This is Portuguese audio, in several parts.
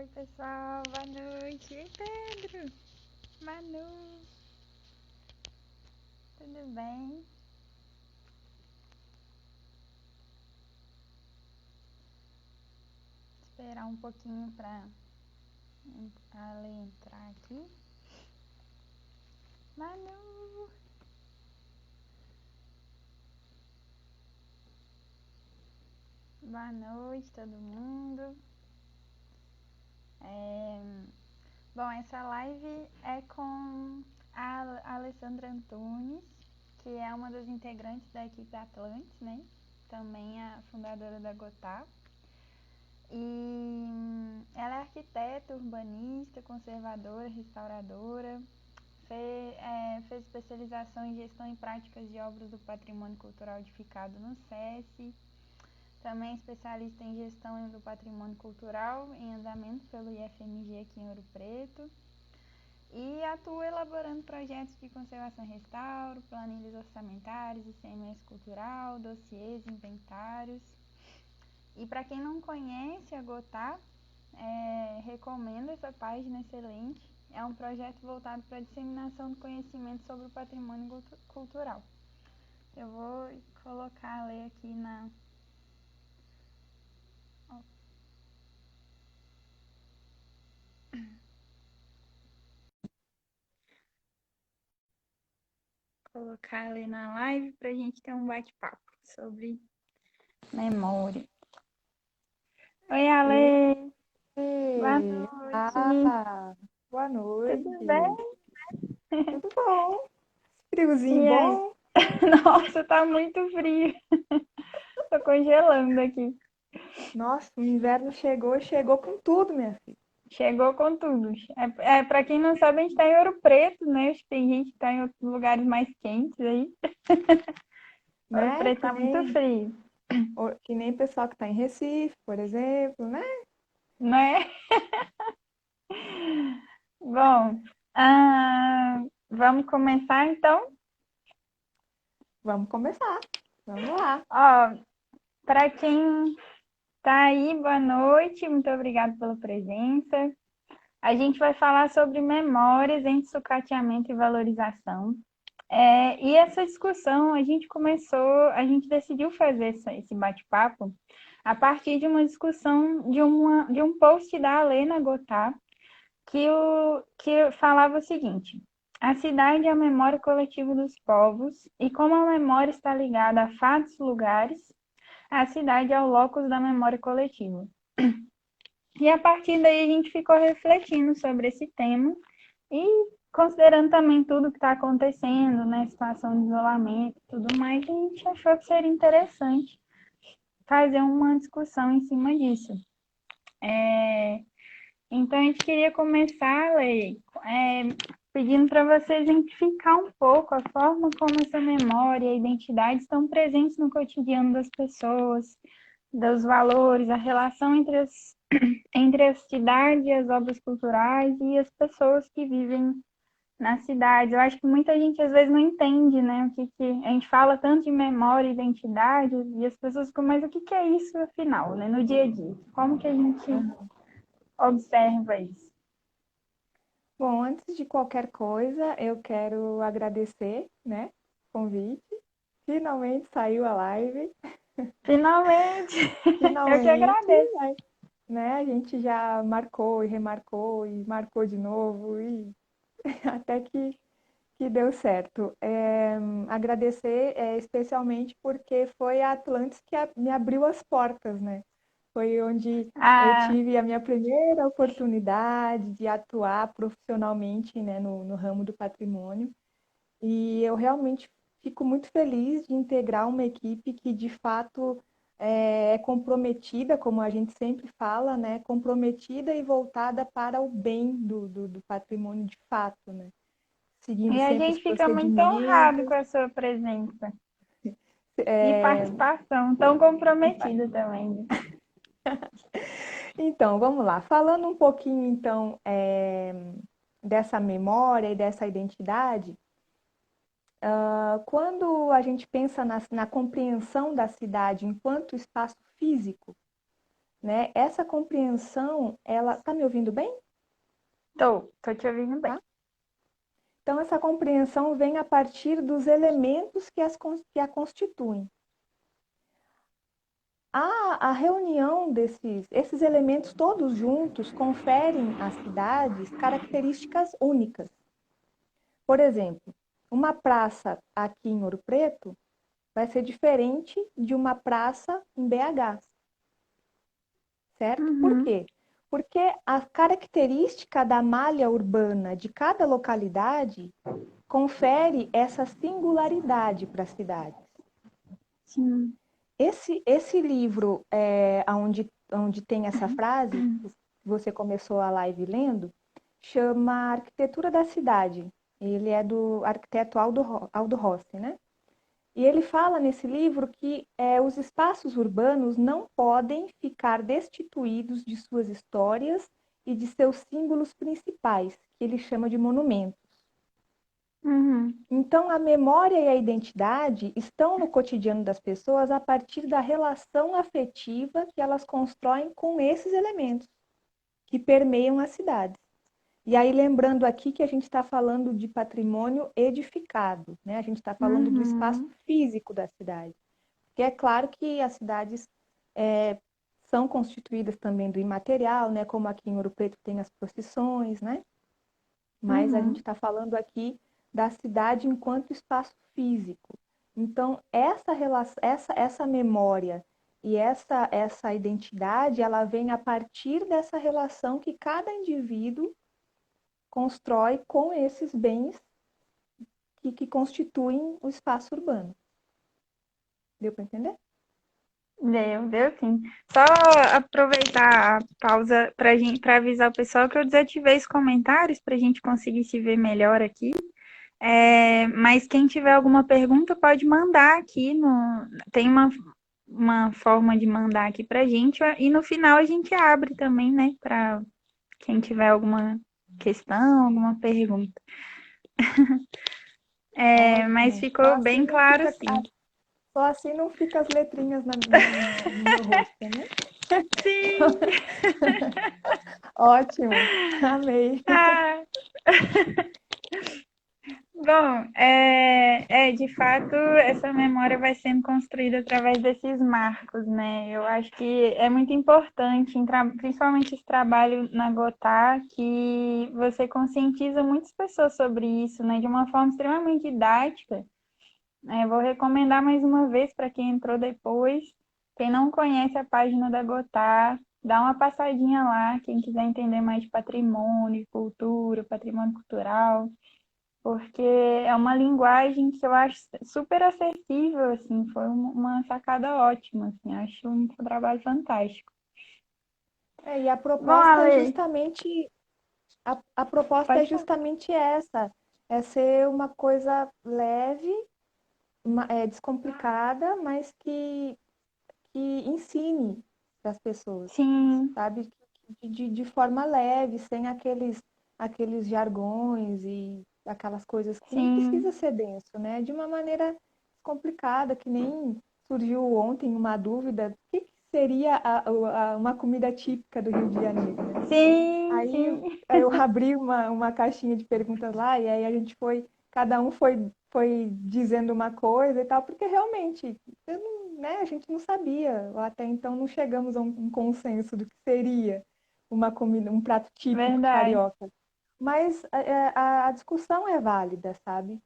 Oi, pessoal, boa noite. Oi, Pedro, Manu, tudo bem? Esperar um pouquinho para a Lê entrar aqui. Manu, boa noite, todo mundo. Bom, essa live é com a Alessandra Antunes, que é uma das integrantes da equipe Atlantis, né? Também a fundadora da Gotá. E ela é arquiteta, urbanista, conservadora, restauradora, fez especialização em gestão e práticas de obras do patrimônio cultural edificado no SESI, também é especialista em gestão do patrimônio cultural em andamento pelo IFMG aqui em Ouro Preto, e atua elaborando projetos de conservação e restauro, planilhas orçamentárias, ICMS cultural, dossiês, inventários. E para quem não conhece a Gotá, recomendo essa página excelente. É um projeto voltado para a disseminação do conhecimento sobre o patrimônio cultural. Eu vou colocar a Lê aqui na... Colocar a Lê na live para a gente ter um bate-papo sobre memória. Oi, Ale! Boa Ei, noite! boa Tudo noite. bem? Tudo bom? E Friozinho aí? bom? Nossa, tá muito frio. Tô congelando aqui. Nossa, o inverno chegou com tudo, minha filha. Chegou com tudo. Para quem não sabe, a gente está em Ouro Preto, né? Acho que tem gente que está em outros lugares mais quentes aí. Ouro Né? Preto tá muito frio, Que nem pessoal que tá em Recife, por exemplo, né? não é? Bom, vamos começar então? Vamos começar. Vamos lá. Ó, para quem tá aí, boa noite, muito obrigada pela presença. A gente vai falar sobre memórias entre sucateamento e valorização. E essa discussão, a gente decidiu fazer esse bate-papo a partir de uma discussão de um post da Alena Gotá, que falava o seguinte: a cidade é a memória coletiva dos povos, e como a memória está ligada a fatos, lugares, a cidade é o locus da memória coletiva. E a partir daí a gente ficou refletindo sobre esse tema e considerando também tudo que está acontecendo, né, situação de isolamento e tudo mais, a gente achou que seria interessante fazer uma discussão em cima disso. Então a gente queria começar, Lei, pedindo para você exemplificar um pouco a forma como essa memória e a identidade estão presentes no cotidiano das pessoas, dos valores, a relação entre a cidade e as obras culturais e as pessoas que vivem na cidade. Eu acho que muita gente às vezes não entende, né? Que a gente fala tanto de memória, identidade, e as pessoas ficam, mas o que é isso afinal, né? No dia a dia? Como que a gente Aham. observa isso? Bom, antes de qualquer coisa, eu quero agradecer, né? O convite. Finalmente saiu a live. Finalmente! Eu que Finalmente, agradeço. né? A gente já marcou e marcou de novo e até que deu certo. Agradecer especialmente porque foi a Atlantis que me abriu as portas, né? Foi onde eu Ah, tive a minha primeira oportunidade de atuar profissionalmente, né, no ramo do patrimônio. E eu realmente fico muito feliz de integrar uma equipe que, de fato, é comprometida, como a gente sempre fala, né? Comprometida e voltada para o bem do patrimônio de fato, né? Seguindo e a sempre os gente fica muito honrado procedimentos. com a sua presença e é, participação, tão comprometida também, né? Então, vamos lá. Falando um pouquinho, então, dessa memória e dessa identidade, quando a gente pensa na compreensão da cidade enquanto espaço físico, né? Essa compreensão, ela... Tá me ouvindo bem? Tô te ouvindo bem. Tá? Então, essa compreensão vem a partir dos elementos que a constituem. A reunião esses elementos todos juntos conferem às cidades características únicas. Por exemplo, uma praça aqui em Ouro Preto vai ser diferente de uma praça em BH, certo? Por Uhum, quê? Porque a característica da malha urbana de cada localidade confere essa singularidade para a cidade. sim. Esse livro, onde tem essa frase, que você começou a live lendo, chama Arquitetura da Cidade. Ele é do arquiteto Aldo Rossi, né? E ele fala nesse livro que os espaços urbanos não podem ficar destituídos de suas histórias e de seus símbolos principais, que ele chama de monumentos. Uhum, Então, a memória e a identidade estão no cotidiano das pessoas a partir da relação afetiva que elas constroem com esses elementos que permeiam a cidade. E aí, lembrando aqui que a gente está falando de patrimônio edificado, né? A gente está falando do espaço uhum, físico da cidade. Porque é claro que as cidades é, são constituídas também do imaterial, né? Como aqui em Ouro Preto tem as procissões, né? Mas a gente uhum. está falando aqui da cidade enquanto espaço físico. Então, essa relação, essa memória e essa identidade, ela vem a partir dessa relação que cada indivíduo constrói com esses bens que constituem o espaço urbano. Deu para entender? Deu sim. Só aproveitar a pausa para avisar o pessoal que eu desativei os comentários para a gente conseguir se ver melhor aqui. Mas quem tiver alguma pergunta pode mandar aqui tem uma forma de mandar aqui pra gente e no final a gente abre também, né, para quem tiver alguma questão, alguma pergunta. Mas Ótimo. ficou bem claro, sim. Só assim não fica as letrinhas no meu rosto, né? Sim. Ótimo. Amei. Ah, bom, de fato, essa memória vai sendo construída através desses marcos, né? Eu acho que é muito importante, principalmente esse trabalho na Gotá, que você conscientiza muitas pessoas sobre isso, né? De uma forma extremamente didática. Vou recomendar mais uma vez para quem entrou depois. Quem não conhece a página da Gotá, dá uma passadinha lá. Quem quiser entender mais de patrimônio, cultura, patrimônio cultural, porque é uma linguagem que eu acho super acessível, assim, foi uma sacada ótima, assim, acho um trabalho fantástico. E a Bom, proposta é Ale, justamente a proposta é pode falar. justamente essa, é ser uma coisa leve, descomplicada, mas que ensine para as pessoas, Sim, sabe? De forma leve, sem aqueles jargões e aquelas coisas que não precisa sim, ser denso, né? De uma maneira complicada, que nem surgiu ontem uma dúvida, o que seria uma comida típica do Rio de Janeiro, né? sim, Aí sim, eu abri uma caixinha de perguntas lá e aí a gente cada um foi dizendo uma coisa e tal, porque realmente, né, a gente não sabia, ou até então não chegamos a um consenso do que seria uma comida, um prato típico verdade, carioca. Mas a discussão é válida, sabe?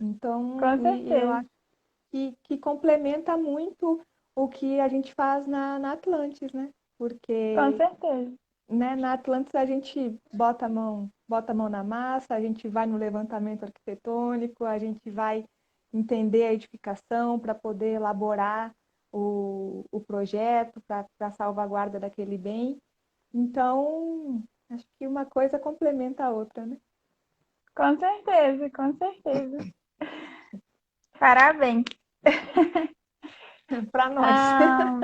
Então, com e eu certeza, acho que complementa muito o que a gente faz na Atlantis, né? com Porque certeza, né, na Atlantis a gente bota a mão na massa, a gente vai no levantamento arquitetônico, a gente vai entender a edificação para poder elaborar o projeto para a salvaguarda daquele bem. Então, acho que uma coisa complementa a outra, né? com certeza, com certeza. Parabéns. Para nós. Ah,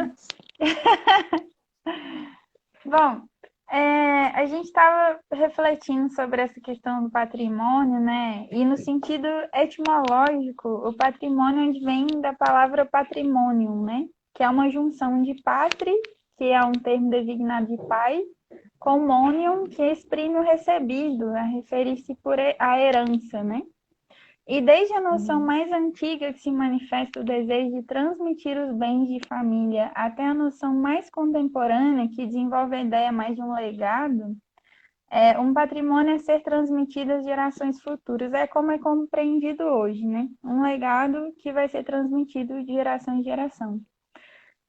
bom, a gente estava refletindo sobre essa questão do patrimônio, né? E no sentido etimológico, o patrimônio vem da palavra patrimônio, né? Que é uma junção de pátria que é um termo designado de pai, com monium, que exprime o recebido, a referir-se à herança, né? E desde a noção Uhum. mais antiga que se manifesta o desejo de transmitir os bens de família até a noção mais contemporânea que desenvolve a ideia mais de um legado, um patrimônio a ser transmitido às gerações futuras. É como é compreendido hoje, né? Um legado que vai ser transmitido de geração em geração.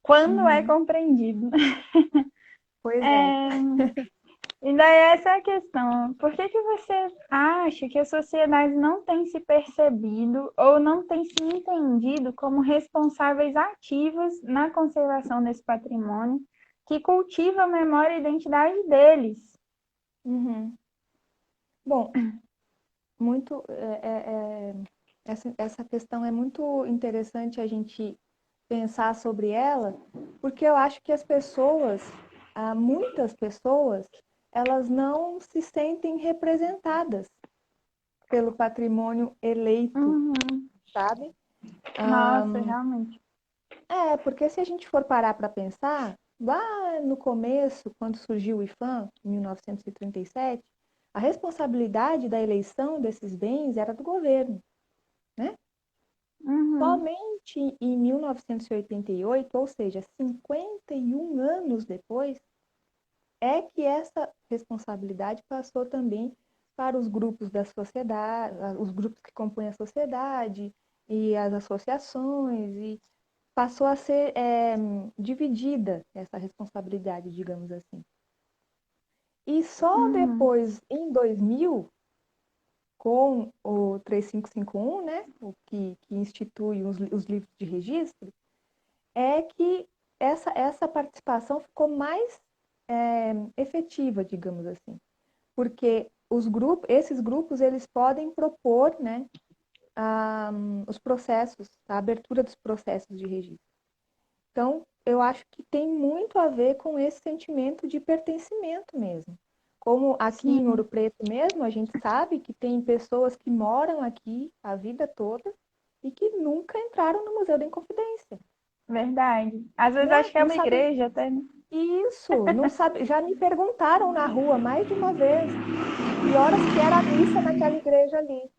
Quando é Uhum. compreendido. Pois é. É, e daí essa é a questão. Por que que você acha que a sociedade não tem se percebido ou não tem se entendido como responsáveis ativos na conservação desse patrimônio que cultiva a memória e identidade deles? Uhum. Bom, muito essa questão é muito interessante a gente pensar sobre ela, porque eu acho que as pessoas, muitas pessoas, elas não se sentem representadas pelo patrimônio eleito, Uhum. sabe? Nossa, realmente. Porque se a gente for parar para pensar, lá no começo, quando surgiu o IFAM, em 1937, a responsabilidade da eleição desses bens era do governo, né? Uhum. Somente em 1988, ou seja, 51 anos depois, é que essa responsabilidade passou também para os grupos da sociedade, os grupos que compõem a sociedade e as associações, e passou a ser dividida essa responsabilidade, digamos assim. E só Uhum. depois, em 2000, com o 3551, né, que institui os livros de registro, é que essa participação ficou mais efetiva, digamos assim. Porque esses grupos, eles podem propor, né, os processos, a abertura dos processos de registro. Então, eu acho que tem muito a ver com esse sentimento de pertencimento mesmo. Como aqui em Sim, Ouro Preto mesmo, a gente sabe que tem pessoas que moram aqui a vida toda e que nunca entraram no Museu da Inconfidência, verdade. Às vezes né? acho que é Não uma sabe igreja até, né? isso, não sabe. Já me perguntaram na rua mais de uma vez que horas que era a missa naquela igreja ali.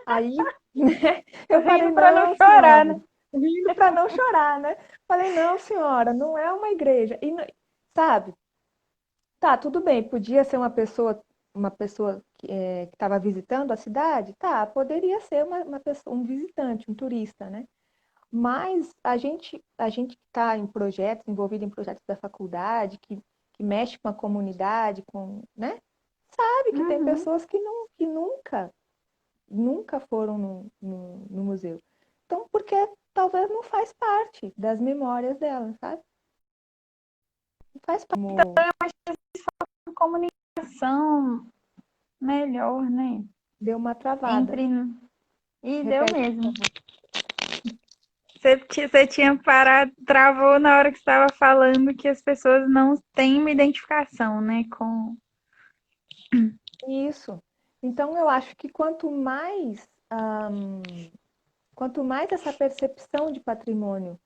Aí, né, eu falei, Rindo para não não, chorar, senhora, né? rindo para não chorar, né? Falei, não, senhora, não é uma igreja. E, sabe, tá, tudo bem, podia ser uma pessoa que estava visitando a cidade, tá, poderia ser uma pessoa, um visitante, um turista, né? Mas a gente que está em projetos, envolvido em projetos da faculdade, que mexe com a comunidade, né? Sabe que tem Uhum. pessoas que nunca foram no museu. Então, porque talvez não faz parte das memórias dela, sabe? Não faz parte. Comunicação melhor, né? Deu uma travada. Entre. E deu Repete, por mesmo. favor. Você tinha parado, travou na hora que estava falando que as pessoas não têm uma identificação, né? Com. Isso. Então, eu acho que quanto mais essa percepção de patrimônio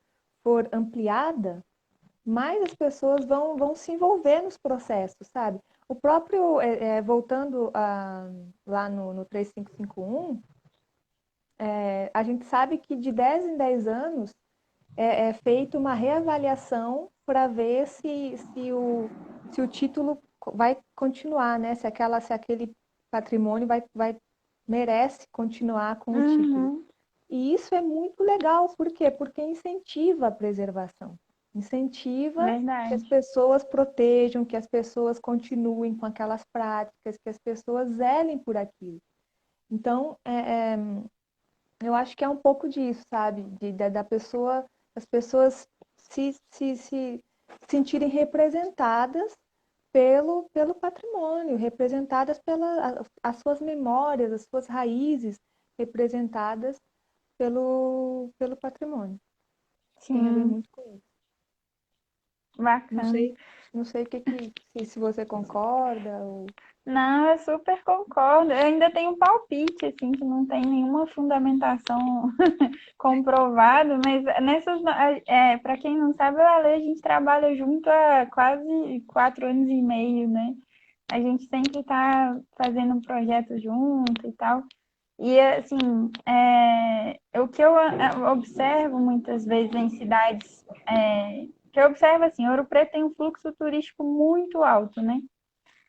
for ampliada, mais as pessoas vão se envolver nos processos, sabe? O próprio, voltando lá no 3551, a gente sabe que de 10 em 10 anos é feita uma reavaliação para ver se o título vai continuar, né? Se aquele patrimônio merece continuar com o título. Uhum, E isso é muito legal, por quê? Porque incentiva a preservação, incentiva que as verdade. pessoas protejam, que as pessoas continuem com aquelas práticas, que as pessoas zelem por aquilo. Então, eu acho que é um pouco disso, sabe? Da pessoa, as pessoas se sentirem representadas pelo patrimônio, representadas pelas as suas memórias, as suas raízes, representadas pelo patrimônio. Tem a ver Sim, muito com isso. Não bacana. sei, Não sei se você concorda ou... Não, eu super concordo. Eu ainda tenho um palpite, assim, que não tem nenhuma fundamentação comprovada, mas para quem não sabe, eu e a Ale, a gente trabalha junto há quase 4 anos e meio, né? A gente sempre está fazendo um projeto junto e tal. E, assim, o que eu observo muitas vezes em cidades, que eu observo, assim, Ouro Preto tem um fluxo turístico muito alto, né?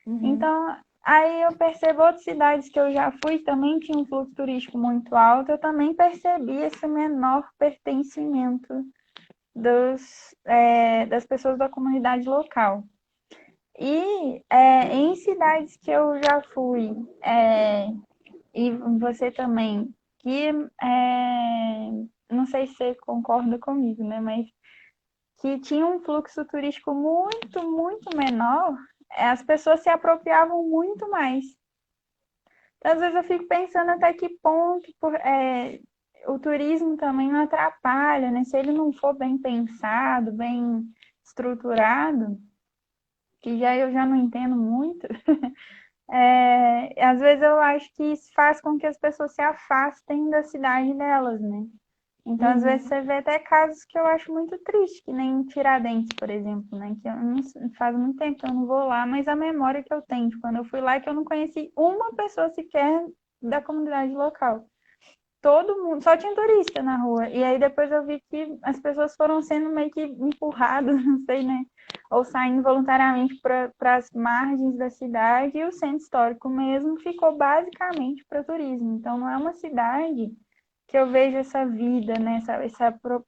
Uhum, Então, aí eu percebo outras cidades que eu já fui também tinham um fluxo turístico muito alto, eu também percebi esse menor pertencimento das pessoas da comunidade local. E em cidades que eu já fui, e você também, que não sei se você concorda comigo, né? Mas que tinha um fluxo turístico muito, muito menor, as pessoas se apropriavam muito mais. Então, às vezes eu fico pensando até que ponto o turismo também não atrapalha, né? Se ele não for bem pensado, bem estruturado, que eu já não entendo muito, às vezes eu acho que isso faz com que as pessoas se afastem da cidade delas, né? Então, às vezes, uhum, você vê até casos que eu acho muito triste, que nem Tiradentes, por exemplo, né? Que eu não, faz muito tempo que eu não vou lá, mas a memória que eu tenho de quando eu fui lá é que eu não conheci uma pessoa sequer da comunidade local. Todo mundo, só tinha turista na rua. E aí depois eu vi que as pessoas foram sendo meio que empurradas, não sei, né? Ou saindo voluntariamente para as margens da cidade e o centro histórico mesmo ficou basicamente para turismo. Então não é uma cidade que eu vejo essa vida, né?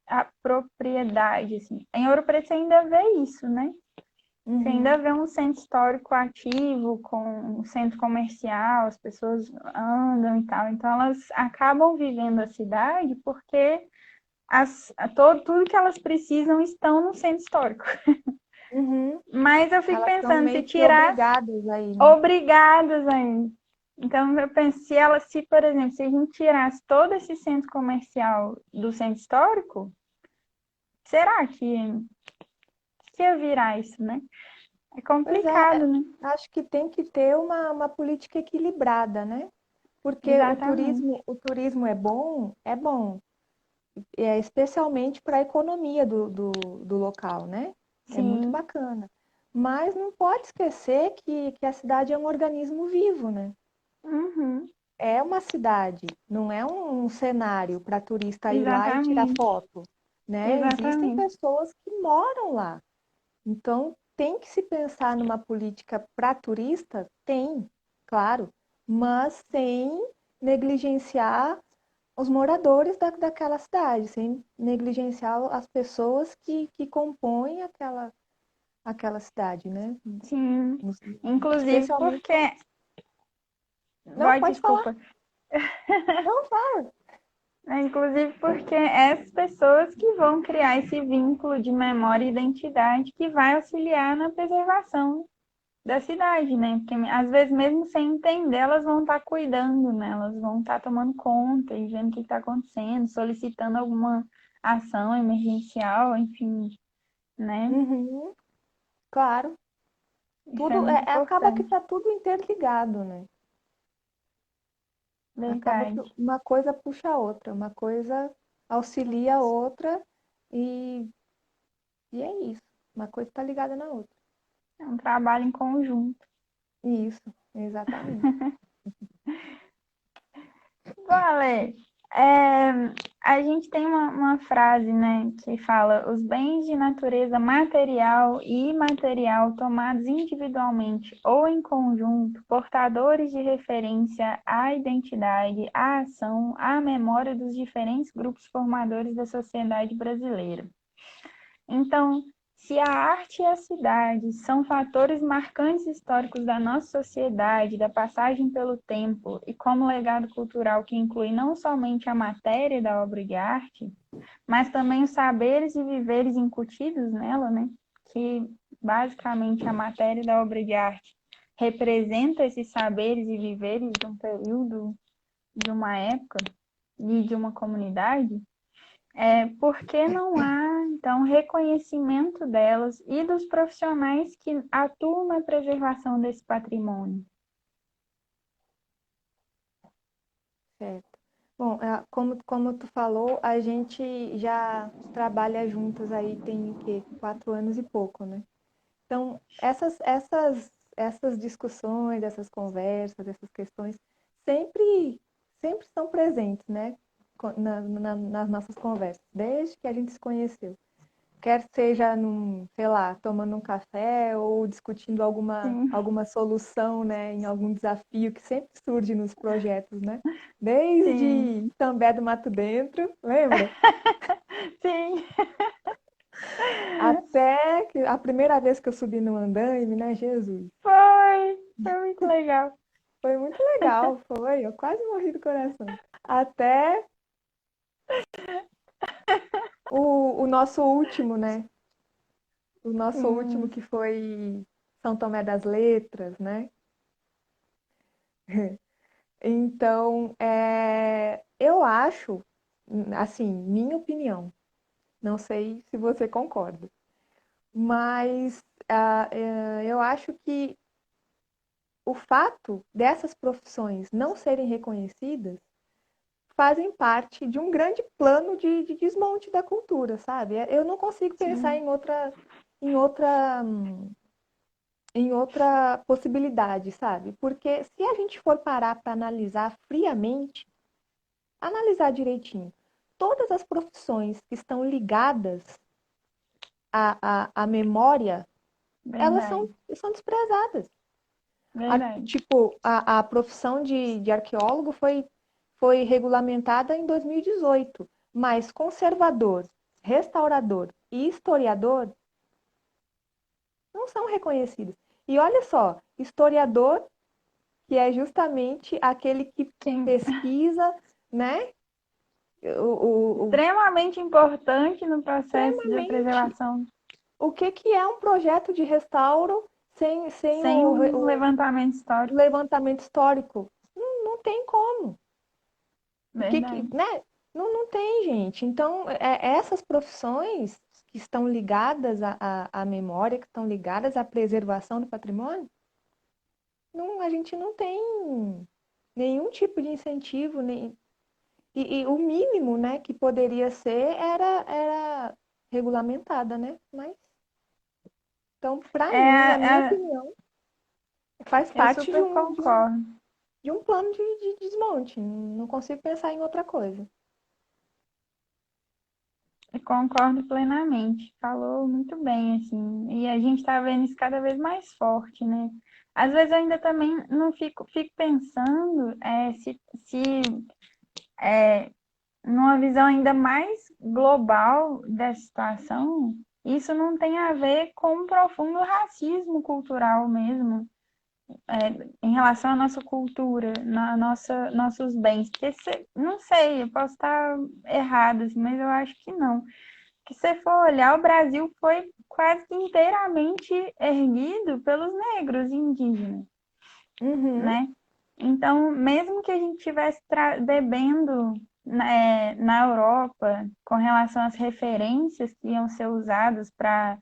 A propriedade, assim. Em Ouro Preto você ainda vê isso, né? Você ainda uhum. vê um centro histórico ativo, com um centro comercial, as pessoas andam e tal. Então, elas acabam vivendo a cidade porque tudo que elas precisam estão no centro histórico. Uhum. Mas eu fico Elas são pensando, se meio que tirasse obrigadas aí, né? obrigadas ainda. Então, eu penso, por exemplo, se a gente tirasse todo esse centro comercial do centro histórico, será que ia virar isso, né? É Pois é, complicado, né? acho que tem que ter uma política equilibrada, né? Porque Exatamente. o turismo é bom, especialmente para a economia do local, né? É muito Sim. bacana. Mas não pode esquecer que a cidade é um organismo vivo, né? Uhum. É uma cidade, não é um cenário para turista ir lá e tirar Exatamente. foto, né? Existem Exatamente. pessoas que moram lá. Então, tem que se pensar numa política para turista? Tem, claro, mas sem negligenciar os moradores daquela cidade, sem negligenciar as pessoas que compõem aquela cidade, né? Sim. Inclusive Especialmente. porque. Não, Vai, pode falar. desculpa. Não, fala. Inclusive porque é essas pessoas que vão criar esse vínculo de memória e identidade que vai auxiliar na preservação da cidade, né? Porque às vezes, mesmo sem entender, elas vão estar cuidando, né? Elas vão estar tomando conta e vendo o que está acontecendo, solicitando alguma ação emergencial, enfim, né? Uhum, claro. Isso é muito Acaba que importante, está tudo interligado, né? Acaba que verdade. uma coisa puxa a outra, uma coisa auxilia a outra e, e é isso. Uma coisa está ligada na outra. É um trabalho em conjunto. Isso, exatamente. Bom, Ale, é, a gente tem uma frase, né, que fala: os bens de natureza material e imaterial tomados individualmente ou em conjunto, portadores de referência à identidade, à ação, à memória dos diferentes grupos formadores da sociedade brasileira. Então, se a arte e a cidade são fatores marcantes históricos da nossa sociedade, da passagem pelo tempo, e como legado cultural que inclui não somente a matéria da obra de arte, mas também os saberes e viveres incutidos nela, né? Que basicamente a matéria da obra de arte representa esses saberes e viveres de um período, de uma época e de uma comunidade. Por que não há, então, reconhecimento delas e dos profissionais que atuam na preservação desse patrimônio? Certo. Bom, como tu falou, a gente já trabalha juntas aí tem o quê? 4 anos e pouco, né? Então, essas discussões, essas conversas, essas questões sempre, sempre estão presentes, né? Nas nossas conversas, desde que a gente se conheceu. Quer seja sei lá, tomando um café ou discutindo Sim, alguma solução, né, em algum desafio que sempre surge nos projetos, né? sim, Desde Itambé do Mato Dentro, lembra? sim. Até que a primeira vez que eu subi no andaime, né, Jesus? Foi muito legal. Foi muito legal, foi. Eu quase morri do coração. Até o nosso último, né? O nosso último Sim, que foi São Tomé das Letras, né? Então, eu acho, assim, minha opinião, não sei se você concorda, mas eu acho que o fato dessas profissões não serem reconhecidas fazem parte de um grande plano de desmonte da cultura, sabe? Eu não consigo pensar sim. em outra, em outra possibilidade, sabe? Porque se a gente for parar para analisar friamente, analisar direitinho, todas as profissões que estão ligadas à memória, elas Verdade, são desprezadas. verdade. Tipo, a profissão de arqueólogo foi regulamentada em 2018, mas conservador, restaurador e historiador não são reconhecidos. E olha só, historiador, que é justamente aquele que Sim. pesquisa, né? O Extremamente importante no processo de extremamente preservação, o que que é um projeto de restauro sem sem um o levantamento histórico. levantamento histórico? Não tem como. O que, Verdade. né? Não tem, gente. Então, essas profissões que estão ligadas à memória, que estão ligadas à preservação do patrimônio, a gente não tem nenhum tipo de incentivo, e o mínimo, né, que poderia ser era regulamentada, né? Mas, então, para É, mim, na minha é, opinião, faz eu parte super concordo. de um plano de desmonte. Não consigo pensar em outra coisa. Eu concordo plenamente. Falou muito bem, assim. E a gente está vendo isso cada vez mais forte, né? Às vezes eu ainda também não fico pensando se numa visão ainda mais global dessa situação, isso não tem a ver com um profundo racismo cultural mesmo, em relação à nossa cultura, nossos bens. Porque não sei, eu posso estar errado, assim, mas eu acho que não. Que se você for olhar, o Brasil foi quase que inteiramente erguido pelos negros e indígenas, Uhum. né? Então, mesmo que a gente estivesse bebendo na Europa com relação às referências que iam ser usadas para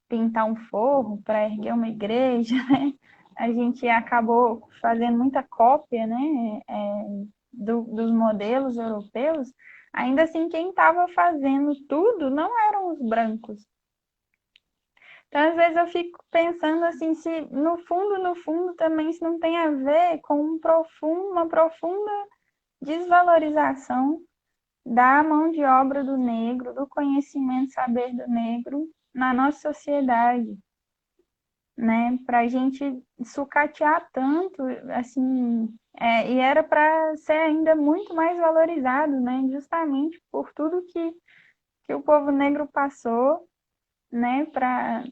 pintar um forro, para erguer uma igreja, né? A gente acabou fazendo muita cópia, né? Dos modelos europeus. Ainda assim, quem estava fazendo tudo não eram os brancos. Então, às vezes eu fico pensando assim, se no fundo, também isso não tem a ver com uma profunda desvalorização da mão de obra do negro, do conhecimento, saber do negro na nossa sociedade, né? Para a gente sucatear tanto, assim, e era para ser ainda muito mais valorizado, né? Justamente por tudo que o povo negro passou, né? Para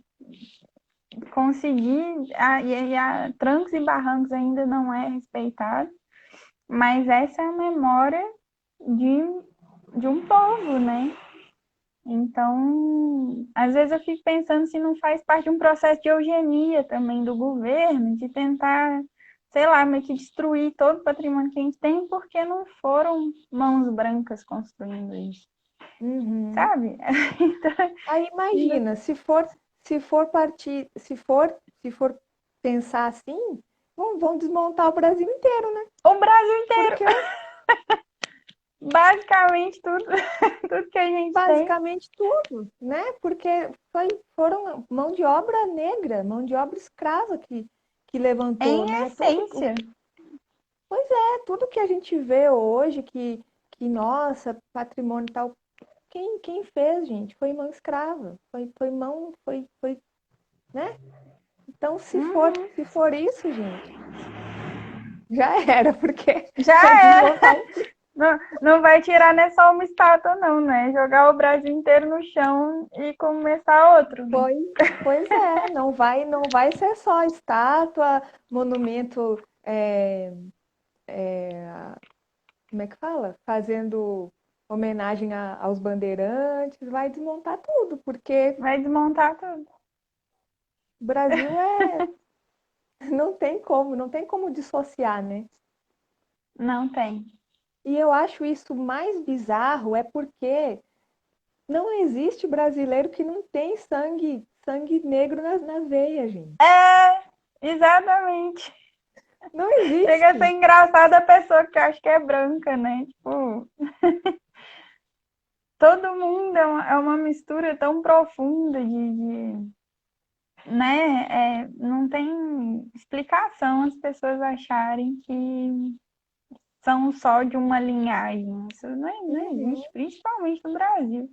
conseguir, a trancos e barrancos ainda não é respeitado, mas essa é a memória de um povo, né? Então, às vezes eu fico pensando se não faz parte de um processo de eugenia também do governo, de tentar, sei lá, meio que destruir todo o patrimônio que a gente tem, porque não foram mãos brancas construindo isso. Uhum. sabe? Então, Aí imagina, se for pensar assim, vão desmontar o Brasil inteiro, né? o Brasil inteiro, Porque basicamente tudo, tudo que a gente tem basicamente tudo, né? Porque foram mão de obra negra, mão de obra escrava que levantou, em né? essência. Tudo que a gente vê hoje, nossa, patrimônio tal, quem fez, gente? Foi mão escrava, foi mão, né? Então, se for, Uhum. se for isso, gente, já era, porque é Já é. desmontar. Não, não vai tirar nem só uma estátua, não, né? Jogar o Brasil inteiro no chão e começar outro, né? Pois, pois é, não vai ser só estátua, monumento, como é que fala? Fazendo homenagem aos bandeirantes, vai desmontar tudo, porque Vai desmontar tudo. o Brasil não tem como dissociar, né? Não tem. E eu acho isso mais bizarro é porque não existe brasileiro que não tem sangue negro na veia, gente. É, exatamente. Não Chega a ser existe. engraçada a pessoa que acha que é branca, né? Tipo, todo mundo é uma mistura tão profunda né? Não tem explicação as pessoas acharem que são só de uma linhagem. Isso não Uhum, existe, principalmente no Brasil.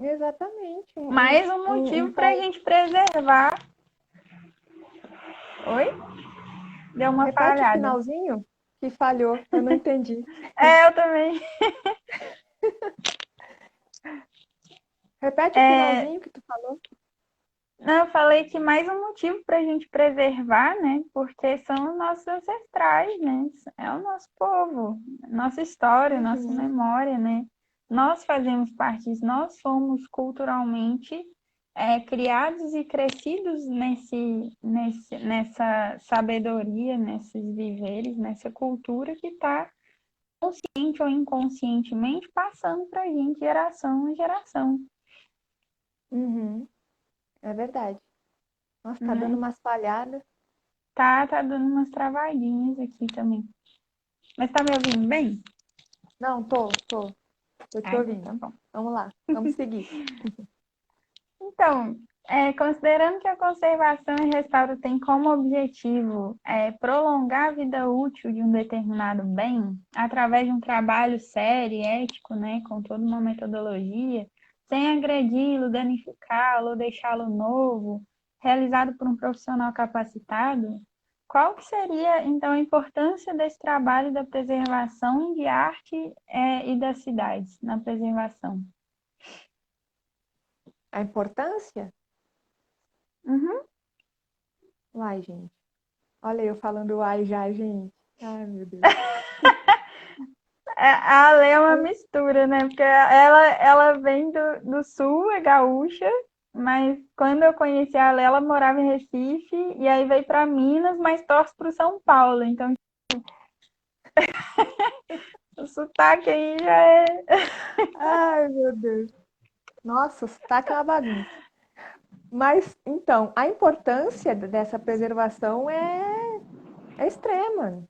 exatamente. Mais um motivo para a País. gente preservar. Oi? Deu uma Repete o falhada. finalzinho que falhou, eu não entendi. Eu também. Repete o É, finalzinho que tu falou. não, eu falei que mais um motivo para a gente preservar, né? Porque são nossos ancestrais, né? É o nosso povo, nossa história, nossa Uhum, memória, né? Nós fazemos parte disso, nós somos culturalmente criados e crescidos nessa sabedoria, nesses viveres, nessa cultura que está consciente ou inconscientemente passando para a gente geração em geração, uhum, é verdade. Nossa, tá dando né? umas falhadas. Tá dando umas travadinhas aqui também. Mas tá me ouvindo bem? Não, tô te Então tá ouvindo. bom. Vamos lá, vamos seguir. Então, considerando que a conservação e restauro tem como objetivo prolongar a vida útil de um determinado bem, através de um trabalho sério e ético, né, com toda uma metodologia, sem agredi-lo, danificá-lo ou deixá-lo novo, realizado por um profissional capacitado, qual que seria, então, a importância desse trabalho da preservação de arte e das cidades na preservação? A importância? Uhum. Uai, gente. Olha eu falando uai já, gente. Ai, meu Deus. A Ale é uma mistura, né? Porque ela vem do sul, é gaúcha, mas quando eu conheci a Ale, ela morava em Recife, e aí veio para Minas, mas torce para o São Paulo. Então, o sotaque aí já é. Ai, meu Deus. Nossa, o sotaque é uma bagunça. Mas, então, a importância dessa preservação é extrema,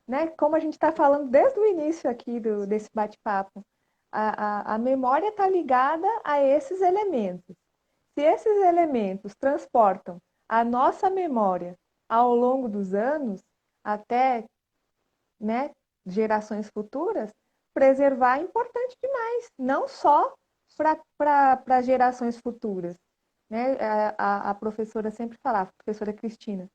né? Como a gente está falando desde o início aqui desse bate-papo, a memória está ligada a esses elementos. Se esses elementos transportam a nossa memória ao longo dos anos, até, né, gerações futuras, preservar é importante demais, não só para gerações futuras, né? A professora sempre falava, a professora Cristina,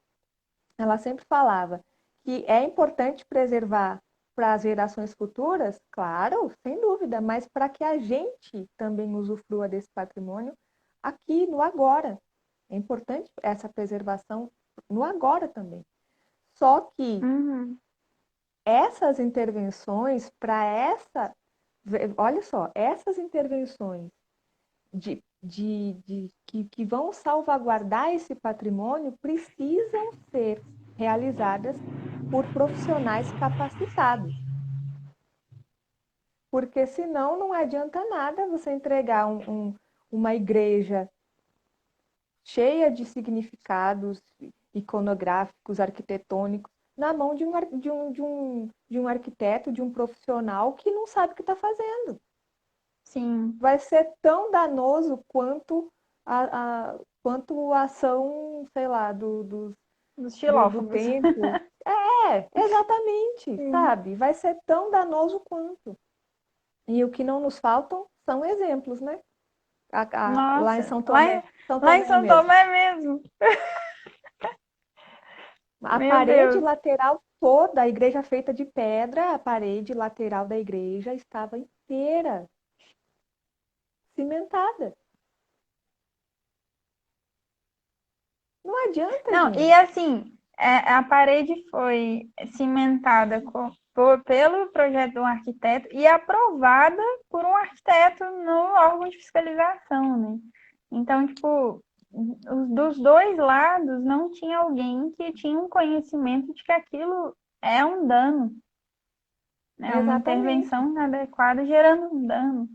ela sempre falava que é importante preservar para as gerações futuras, claro, sem dúvida, mas para que a gente também usufrua desse patrimônio aqui no agora. É importante essa preservação no agora também. Só que Uhum. essas intervenções para olha só, essas intervenções que vão salvaguardar esse patrimônio precisam ser realizadas por profissionais capacitados. Porque senão não adianta nada você entregar uma igreja cheia de significados iconográficos, arquitetônicos, na mão de um arquiteto, de um profissional que não sabe o que está fazendo. Sim, Vai ser tão danoso quanto a ação, sei lá, dos do xilófagos. templo. Exatamente, Sim. sabe? Vai ser tão danoso quanto. E o que não nos faltam são exemplos, né? Lá em Nossa, São lá Tomé, São lá em Tomé São mesmo. Tomé mesmo. A Meu parede Deus. lateral toda, a igreja feita de pedra, a parede lateral da igreja estava inteira, cimentada. Não adianta, Não, e gente. assim, a parede foi cimentada pelo projeto de um arquiteto e aprovada por um arquiteto no órgão de fiscalização, né? Então, tipo, dos dois lados não tinha alguém que tinha um conhecimento de que aquilo é um dano, né? Uma Exatamente. intervenção inadequada gerando um dano.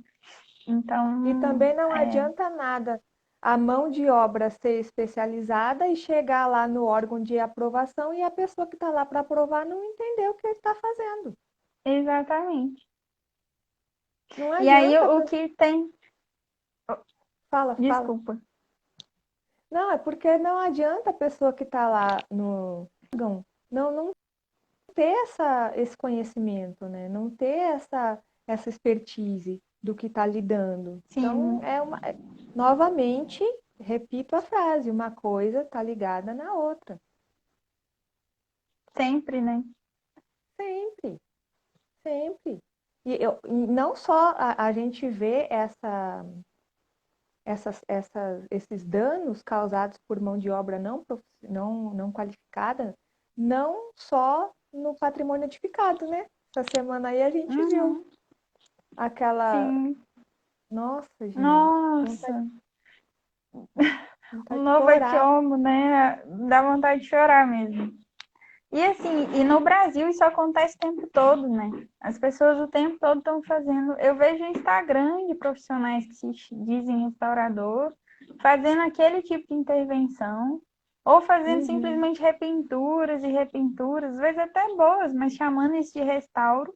E Então, também não adianta nada a mão de obra ser especializada e chegar lá no órgão de aprovação e a pessoa que está lá para aprovar não entender o que ele está fazendo. exatamente. Não E aí adianta. o que tem. Fala, fala. Desculpa. Não, é porque não adianta a pessoa que está lá no órgão não ter esse conhecimento, né? Não ter essa expertise do que está lidando. Então, Sim, novamente, repito a frase, uma coisa está ligada na outra. sempre, né? Sempre, sempre. E não só a gente vê esses danos causados por mão de obra não qualificada, não só no patrimônio edificado, né? Essa semana aí a gente viu Uhum, aquela. sim. Nossa, gente, Nossa, vontade um de novo chorar. etiomo, né? Dá vontade de chorar mesmo. E assim, e no Brasil isso acontece o tempo todo, né? As pessoas o tempo todo estão fazendo. Eu vejo Instagram de profissionais que se dizem restaurador, fazendo aquele tipo de intervenção, ou fazendo Uhum. simplesmente repinturas e repinturas, às vezes até boas, mas chamando isso de restauro,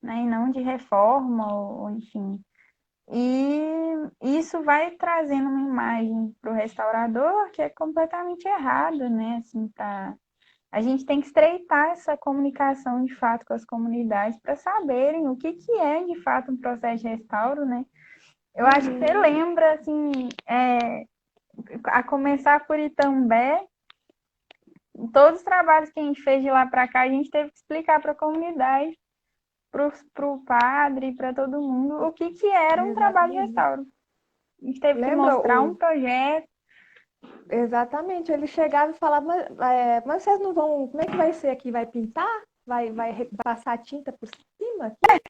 né? E não de reforma, ou enfim. E isso vai trazendo uma imagem para o restaurador que é completamente errado, né? Assim, a gente tem que estreitar essa comunicação de fato com as comunidades para saberem o que, que é de fato um processo de restauro, né? Eu acho que você Uhum. lembra, assim, a começar por Itambé, todos os trabalhos que a gente fez de lá para cá, a gente teve que explicar para a comunidade, para o padre, para todo mundo, o que, que era um trabalho de Exatamente. restauro. A gente teve que Lembra mostrar um o. projeto. Exatamente, ele chegava e falava, mas vocês não vão. Como é que vai ser aqui? Vai pintar? Vai passar tinta por cima aqui?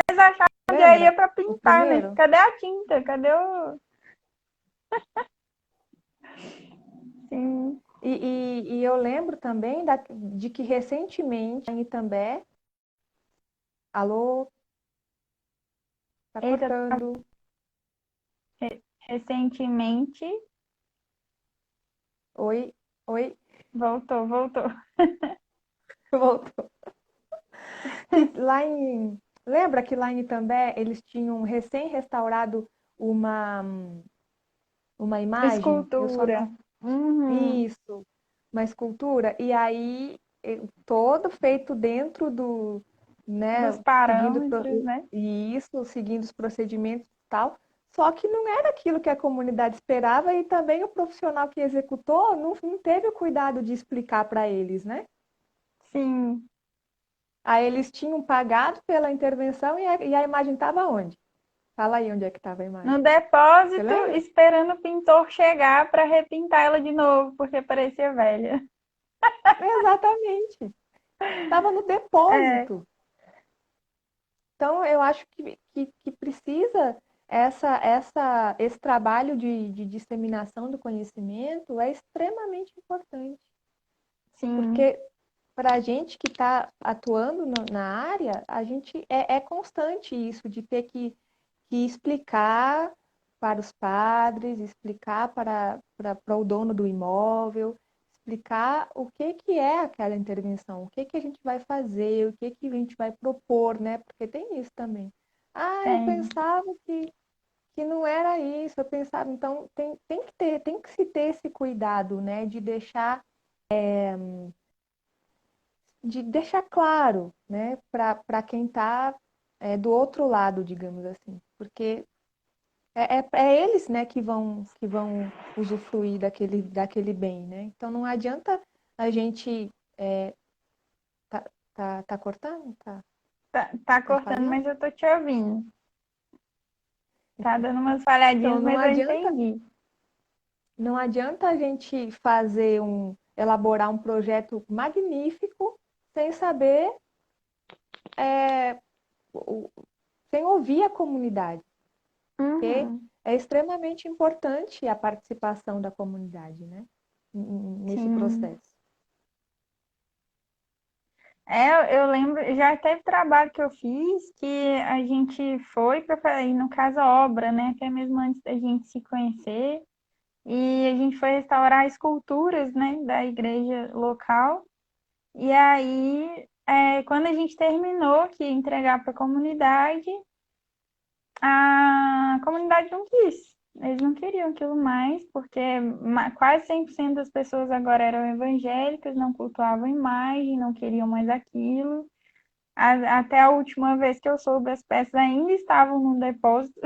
Eles achavam que aí ia Lembra? para O pintar, né? primeiro? Cadê a tinta? Cadê o. Sim. E eu lembro também de que recentemente em Itambé, alô, tá Eita, cortando, recentemente. oi, oi, Voltou, voltou. voltou. Lembra que lá em Itambé eles tinham recém-restaurado uma, uma imagem? Eu só Escultura. não. Uhum. Isso, uma escultura. E aí, todo feito dentro né, Dos seguindo parâmetros, né? isso, seguindo os procedimentos e tal. Só que não era aquilo que a comunidade esperava e também o profissional que executou não teve o cuidado de explicar para eles, né? Sim. Aí eles tinham pagado pela intervenção e a imagem estava onde? Fala aí onde é que estava a imagem. No Você depósito, lembra? esperando o pintor chegar para repintar ela de novo, porque parecia velha. Exatamente. Estava no É, depósito. Então, eu acho que precisa esse trabalho de disseminação do conhecimento é extremamente importante, sim. porque para a gente que está atuando na área, a gente é constante isso de ter que explicar para os padres, explicar para o dono do imóvel, explicar o que é aquela intervenção, o que a gente vai fazer, o que a gente vai propor, né? Porque tem isso também. Ah, eu Tem. pensava que não era isso, eu pensava, então tem que se ter esse cuidado, né? De deixar claro, né, para quem está do outro lado, digamos assim, porque é eles, né, que vão usufruir daquele bem, né? Então não adianta a gente tá, tá cortando, Tá tá cortando, falhando. mas eu tô te ouvindo. Tá dando umas falhadinhas, Então mas eu entendi. não adianta a gente elaborar um projeto magnífico sem saber, é, o- sem ouvir a comunidade. Porque Uhum, é extremamente importante a participação da comunidade, né? Nesse sim. processo. Eu lembro, já teve trabalho que eu fiz que a gente foi para ir no Casa Obra, né? Até mesmo antes da gente se conhecer. E a gente foi restaurar esculturas, né, da igreja local. E aí, quando a gente terminou que ia entregar para a comunidade não quis. Eles não queriam aquilo mais, porque quase 100% das pessoas agora eram evangélicas, não cultuavam imagem, não queriam mais aquilo. Até a última vez que eu soube, as peças ainda estavam no depósito,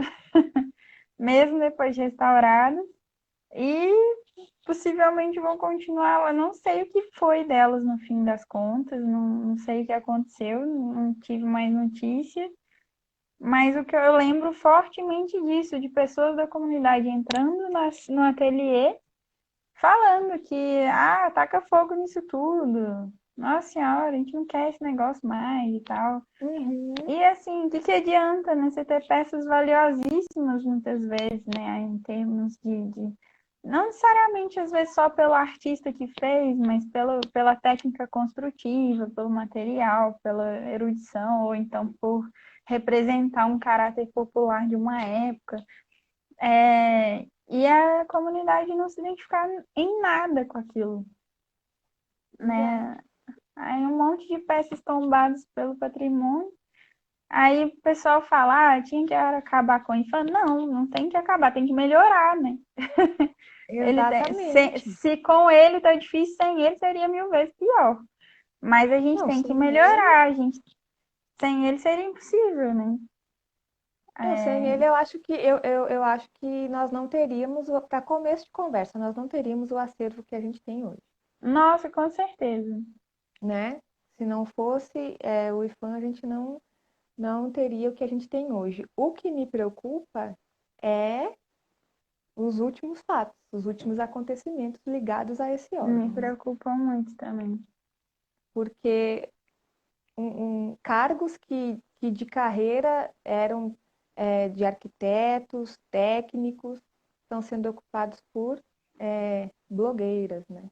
mesmo depois de restauradas. E possivelmente vão continuar lá. Não sei o que foi delas no fim das contas, não sei o que aconteceu, não tive mais notícia. Mas o que eu lembro fortemente disso, de pessoas da comunidade entrando no ateliê, falando que, taca fogo nisso tudo. Nossa senhora, a gente não quer esse negócio mais e tal. Uhum. E assim, de que adianta, né? Você ter peças valiosíssimas muitas vezes, né? Em termos de não necessariamente às vezes só pelo artista que fez, mas pela técnica construtiva, pelo material, pela erudição, ou então por representar um caráter popular de uma época. E a comunidade não se identificar em nada com aquilo, Exato. né? Aí um monte de peças tombadas pelo patrimônio. Aí o pessoal fala, tinha que acabar com isso. Fala, não, não tem que acabar, tem que melhorar, né? Exatamente. Se com ele tá difícil, sem ele seria mil vezes pior. Mas a gente Não, tem que sem ele, melhorar, sem ele seria impossível, né? não, sem É, ele eu acho que nós não teríamos, para começo de conversa, nós não teríamos o acervo que a gente tem hoje, nossa, com certeza. né? Se não fosse o IFAM, a gente não teria o que a gente tem hoje. O que me preocupa é os últimos fatos, os últimos acontecimentos ligados a esse Me órgão, né? preocupa muito também. Porque cargos que de carreira eram de arquitetos, técnicos, estão sendo ocupados por blogueiras, né?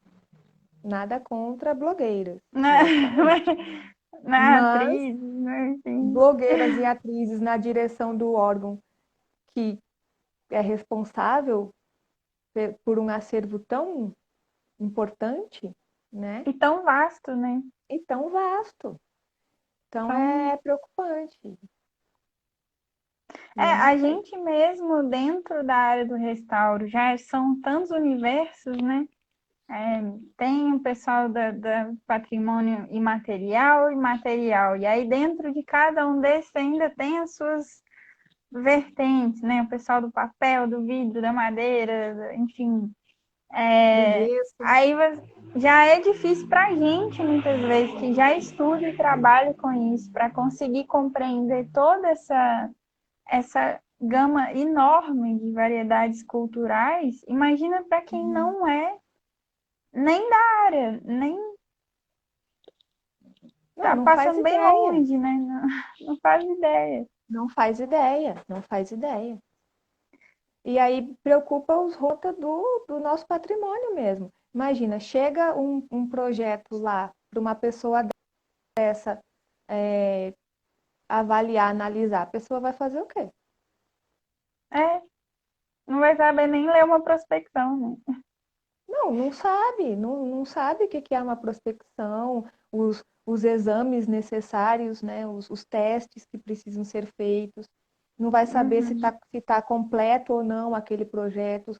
Nada contra blogueiras, Na, logicamente. na Mas atriz, né? Enfim. blogueiras e atrizes na direção do órgão que é responsável por um acervo tão importante, né? E tão vasto, né? E tão vasto. Então Tão... é preocupante, A não sei. gente mesmo dentro da área do restauro já são tantos universos, né? Tem o pessoal da patrimônio imaterial e material. E aí, dentro de cada um desses, ainda tem as suas vertentes, né? O pessoal do papel, do vidro, da madeira, enfim. Do gesso. Aí já é difícil para a gente, muitas vezes, que já estuda e trabalha com isso, para conseguir compreender toda essa gama enorme de variedades culturais. Imagina para quem Uhum. não é nem da área, nem Não, tá não faz passando bem ideia. longe, né? Não, não faz ideia. Não faz ideia. Não faz ideia. E aí preocupa os rotas do nosso patrimônio mesmo. Imagina, chega um projeto lá para uma pessoa dessa avaliar, analisar, a pessoa vai fazer o quê? É, não vai saber nem ler uma prospecção, né? Não sabe, não sabe o que que é uma prospecção, os exames necessários, né? Os testes que precisam ser feitos, não vai saber se Uhum. está se tá completo ou não aquele projeto,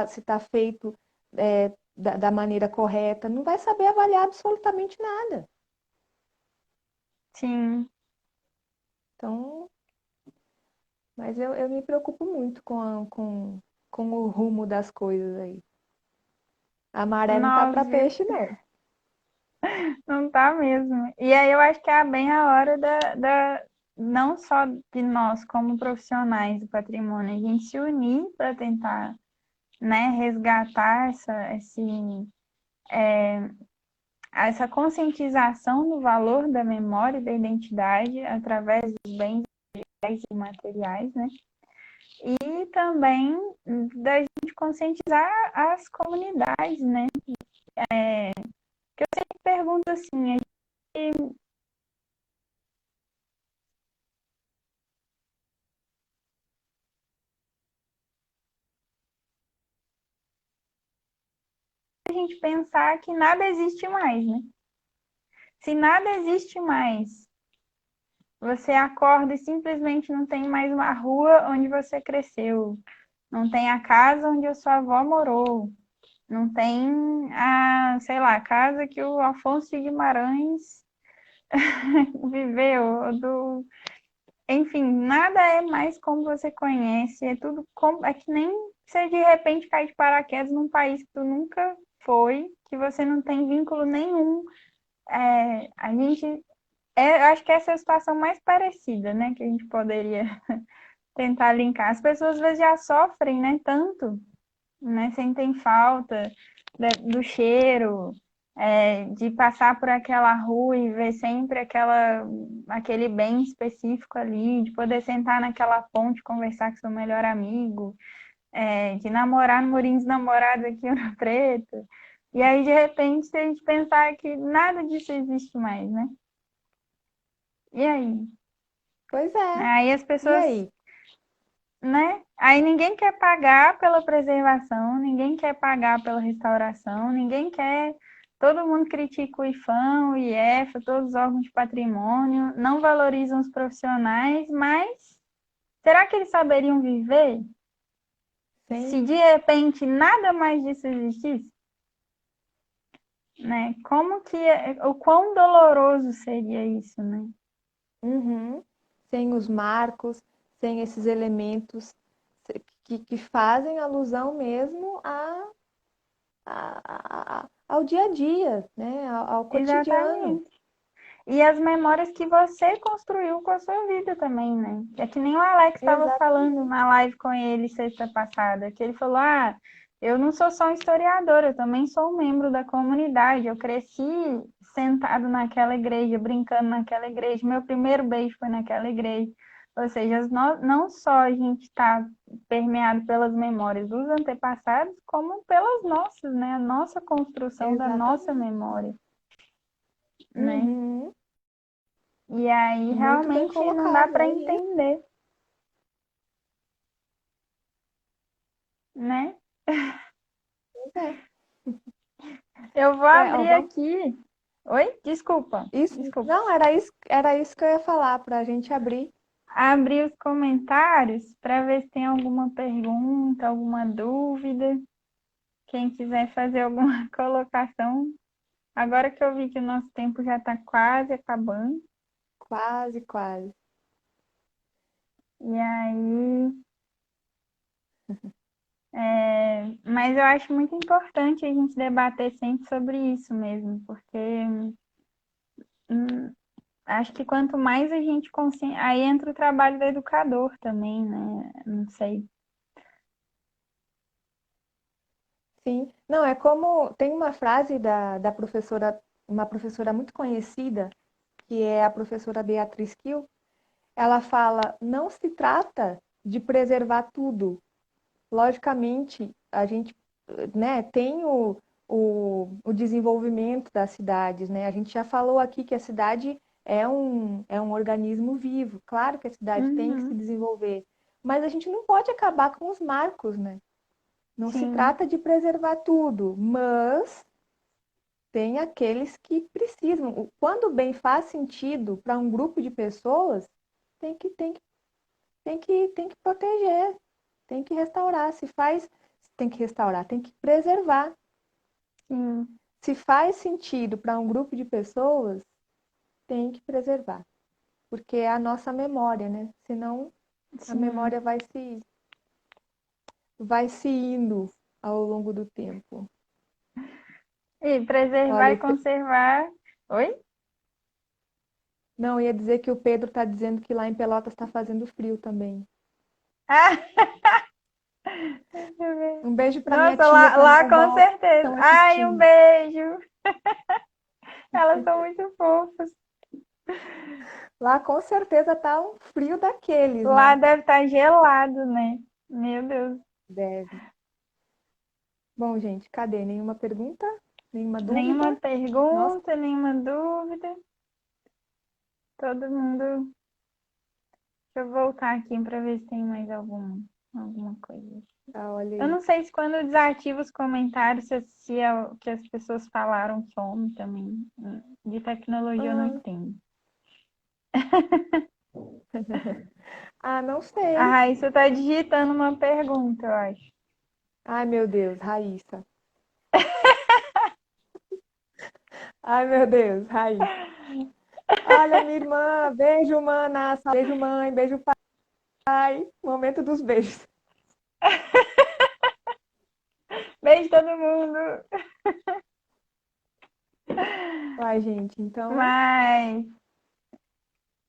se tá feito da maneira correta, não vai saber avaliar absolutamente nada. Sim. Então, mas eu me preocupo muito com o rumo das coisas aí. A maré não tá para Nossa, peixe, não. não tá mesmo. E aí eu acho que é bem a hora não só de nós como profissionais do patrimônio, a gente se unir para tentar, né, resgatar essa conscientização do valor da memória e da identidade através dos bens e materiais, né? E também da gente conscientizar as comunidades, né? Que eu sempre pergunto assim, a gente pensar que nada existe mais, né? Se nada existe mais, você acorda e simplesmente não tem mais uma rua onde você cresceu, não tem a casa onde a sua avó morou, não tem a, sei lá, a casa que o Afonso de Guimarães viveu, enfim, nada é mais como você conhece, é tudo como, é que nem você de repente cai de paraquedas num país que tu nunca foi, que você não tem vínculo nenhum. A gente, eu acho que essa é a situação mais parecida, né, que a gente poderia tentar linkar. As pessoas às vezes já sofrem, né, tanto, né, sentem falta do cheiro, de passar por aquela rua e ver sempre aquele bem específico ali, de poder sentar naquela ponte, conversar com seu melhor amigo, de namorar no Murinho dos Namorados aqui em Ouro Preto. E aí, de repente, se a gente pensar que nada disso existe mais, né? E aí? Pois é. Aí as E pessoas, aí? né? Aí ninguém quer pagar pela preservação, ninguém quer pagar pela restauração, ninguém quer. Todo mundo critica o IFAM, o IEFA, todos os órgãos de patrimônio, não valorizam os profissionais, mas será que eles saberiam viver se Sem de repente nada mais disso existisse? Né? Como que o quão doloroso seria isso, né? Uhum. Sem os marcos, sem esses elementos que fazem alusão mesmo ao dia a dia, né? Ao cotidiano. Exatamente. E as memórias que você construiu com a sua vida também, né? É que nem o Alex estava falando Exatamente. na live com ele sexta passada, que ele falou: Ah, eu não sou só um historiador, eu também sou um membro da comunidade. Eu cresci sentado naquela igreja, brincando naquela igreja. Meu primeiro beijo foi naquela igreja. Ou seja, não só a gente está permeado pelas memórias dos antepassados, como pelas nossas, né? A nossa construção da nossa Exatamente. memória, né? Uhum. E aí Muito bem realmente não dá colocado, para é isso. entender, né? Pois é. Eu vou Ó, abrir vamos... aqui. Oi? Desculpa, Isso, desculpa. não, era isso que eu ia falar, para a gente abrir. Abrir os comentários para ver se tem alguma pergunta, alguma dúvida. Quem quiser fazer alguma colocação. Agora que eu vi que o nosso tempo já está quase acabando. Quase, quase. E aí. Mas eu acho muito importante a gente debater sempre sobre isso mesmo, porque hum, acho que quanto mais a gente consciente. Aí entra o trabalho do educador também, né? Não sei. Sim. Não, é como tem uma frase da professora, uma professora muito conhecida, que é a professora Beatriz Kiel. Ela fala: não se trata de preservar tudo. Logicamente, a gente, né, tem o desenvolvimento das cidades, né? A gente já falou aqui que a cidade é um organismo vivo. Claro que a cidade tem que se Uhum. desenvolver, mas a gente não pode acabar com os marcos, né? Não se Sim, trata de preservar tudo, mas tem aqueles que precisam. Quando o bem faz sentido para um grupo de pessoas, tem que, tem que, tem que proteger, tem que restaurar. Se faz, tem que restaurar, tem que preservar. sim, Se faz sentido para um grupo de pessoas, tem que preservar, porque é a nossa memória, né? Senão a sim. memória vai se indo ao longo do tempo. E preservar Olha, e conservar. Oi? não, ia dizer que o Pedro está dizendo que lá em Pelotas está fazendo frio também. Ah, deixa eu ver. Um beijo para minha Nossa, tia, lá, para lá minha com avó que certeza. estão Ai, um assistindo. beijo. Elas são muito fofas. Lá com certeza tá um frio daqueles, Lá né? deve estar gelado, né? Meu Deus. Deve. Bom, gente, cadê? Nenhuma pergunta? Nenhuma dúvida? Nenhuma Nossa, pergunta, nenhuma dúvida. Todo mundo. Deixa eu voltar aqui para ver se tem mais alguma coisa. tá, olha Eu aí. não sei se quando eu desativo os comentários, se é o que as pessoas falaram some também. De tecnologia eu não Ah, entendo. ah, não A sei. Raíssa está digitando uma pergunta, eu acho. Ai, meu Deus, Raíssa. Ai, meu Deus, Raíssa. Olha, minha irmã, beijo, mana, beijo, mãe, beijo, pai. Momento dos beijos. Beijo todo mundo! Vai, gente, então. Mas,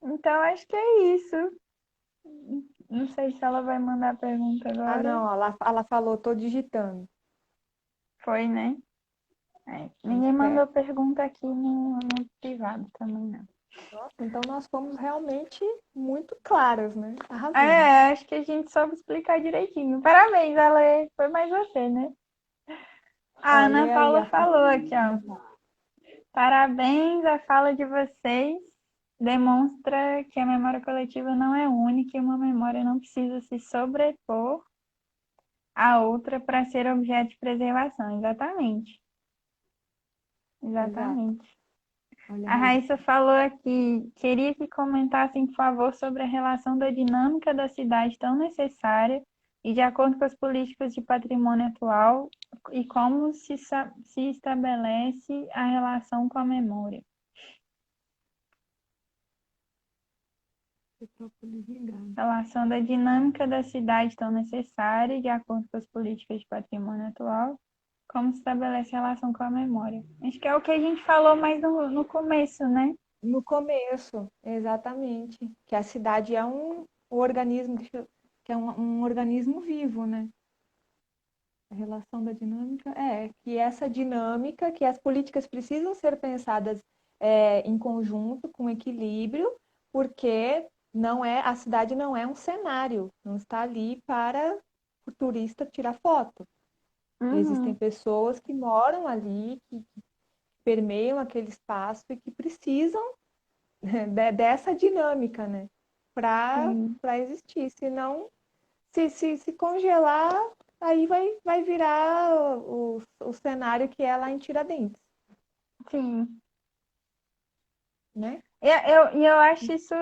então acho que é isso. Não sei se ela vai mandar a pergunta Ah, agora. não, ela falou, tô digitando. Foi, né? É, ninguém Espera. mandou pergunta aqui no privado também, não. Nossa, então nós fomos realmente muito claras, né? Arrasamos. É, acho que a gente soube explicar direitinho. Parabéns, Ale. Foi mais você, né? A Ó, Ana lê aí Paula a falou aqui, ó. pergunta. Parabéns, a fala de vocês demonstra que a memória coletiva não é única e uma memória não precisa se sobrepor à outra para ser objeto de preservação. Exatamente. Exato. Exatamente. Olha A aí. Raíssa falou aqui, queria que comentassem, por favor, sobre a relação da dinâmica da cidade tão necessária e de acordo com as políticas de patrimônio atual e como se estabelece a relação com a memória. Petrópolis ligado. Relação da dinâmica da cidade tão necessária e de acordo com as políticas de patrimônio atual, como se estabelece a relação com a memória. Acho que é o que a gente falou mais no começo, né? No começo, exatamente. Que a cidade é um organismo, que é um organismo vivo, né? A relação da dinâmica é que essa dinâmica, que as políticas precisam ser pensadas em conjunto, com equilíbrio, porque a cidade não é um cenário, não está ali para o turista tirar foto. Existem Uhum, pessoas que moram ali, que permeiam aquele espaço e que precisam dessa dinâmica, né? sim, Para existir. Senão, se congelar, aí vai virar o cenário que é lá em Tiradentes, sim. né? E eu acho isso,